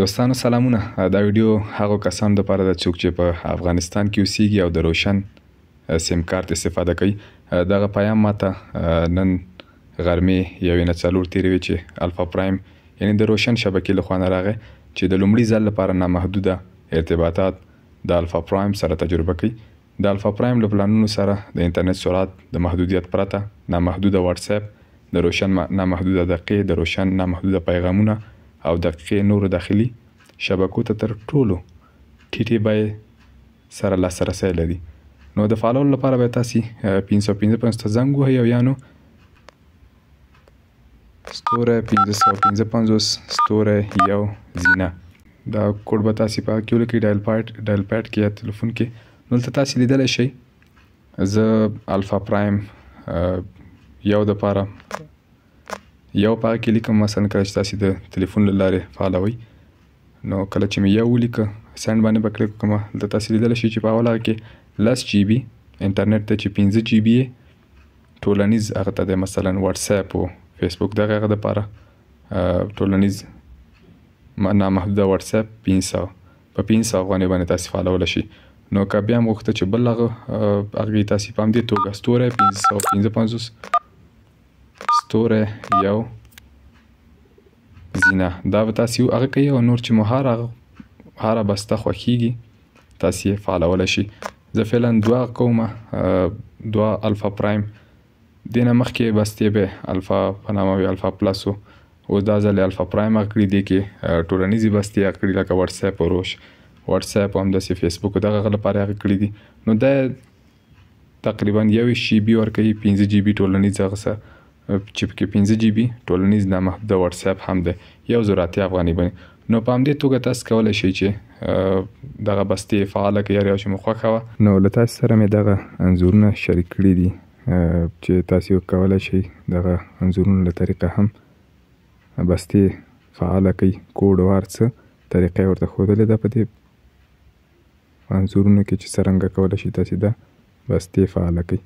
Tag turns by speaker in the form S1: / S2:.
S1: دوستانو سلامونه. دا ویډیو هغه کسانو لپاره ده څوک چې په افغانستان کې اوسېږي او د روشن سیم کارت استفاده کوي. دغه پیام ماته نن غرمې 1:04 تېروي چې الفا پرایم یعنی د روشن شبکې له خوا نه راغی چې د لومړي ځل لپاره نامحدوده ارتباطات د الفا پرایم سره تجربه کوي. د الفا پرایم له پلانونو سره د انټرنیټ سرعت د محدودیت پرته نامحدوده واتس اپ، د روشن نامحدوده دقیقې، د روشن نامحدوده پیغامونه او دقیقې نورو داخلي شبکو ته تر ټولو ټیټې بیې سره لاسرسی لري. نو د فالو لپاره به تاسو 555 ته زنګ وهئ او یا نو ستوره 555 ستوره یو زینه دا کوډ به تاسو په کیو کې ډایل پاډ کې یا تلیفون کې نو تاسو لیدلی شئ. زه الفا پرایم یو د پاره یو پاک کې لیکم، مثلا کله چې تاسو د تلیفون له لارې فالوئ نو کله چې مې یو ولیکه سند باندې به کلیک کوم، دلته تاسو لیدلی شئ چې په اول هغه کې 10 جی بي انټرنیټ ته چې 15 جی بي ټولنیز هغه ته د مثلا واتس اپ او فیسبوک دغه هغه دپاره ټولنیز نامحدوده واتس اپ 500 په 500 افغانۍ باندې تاسو فالولی شئ. نو که بیا هم غوښته چې بل هغې تاسو په همدې توګه ستوره 555 ستوره یو زینه دا به تاسو هغه کوي او نور چې مو هره بسته خوښیږي تاسو یې فالولی شئ. زه فعلا دوه کومه، دوه الفا پرایم، دې نه مخکې بستې به الفا په نامه وي، الفا پلس و، اوس دا ځل الفا پرایم هغه کړي، دې کې ټولنیزې بستې هغه کړي لکه واتس اپ او واتس اپ او همداسې فیسبوک دغه هغه لپاره هغه کړي دي. نو دا تقریبا 21 جی بي ورکوي، 15 جی بي ټولنیز هغه څه چې پکې 15 جی بي ټولنیز نامحدوده واتس اپ هم ده 1080 افغانۍ باندې. نو په همدې توګه تاسو کولی شئ چې دغه بستې فعاله کړئ، هر یو چې مو خوښه وه. نو له تاسو سره مې دغه انځورونه شریک کړي دي چې تاسو کولی شئ دغه انځورونو له طریقه هم بستې فعاله کړئ. کوډ او هر څه طریقه یې ورته ښودلې ده په دې انځورونو کې چې څرنګه کولی شئ تاسو دا بستې فعاله کړئ.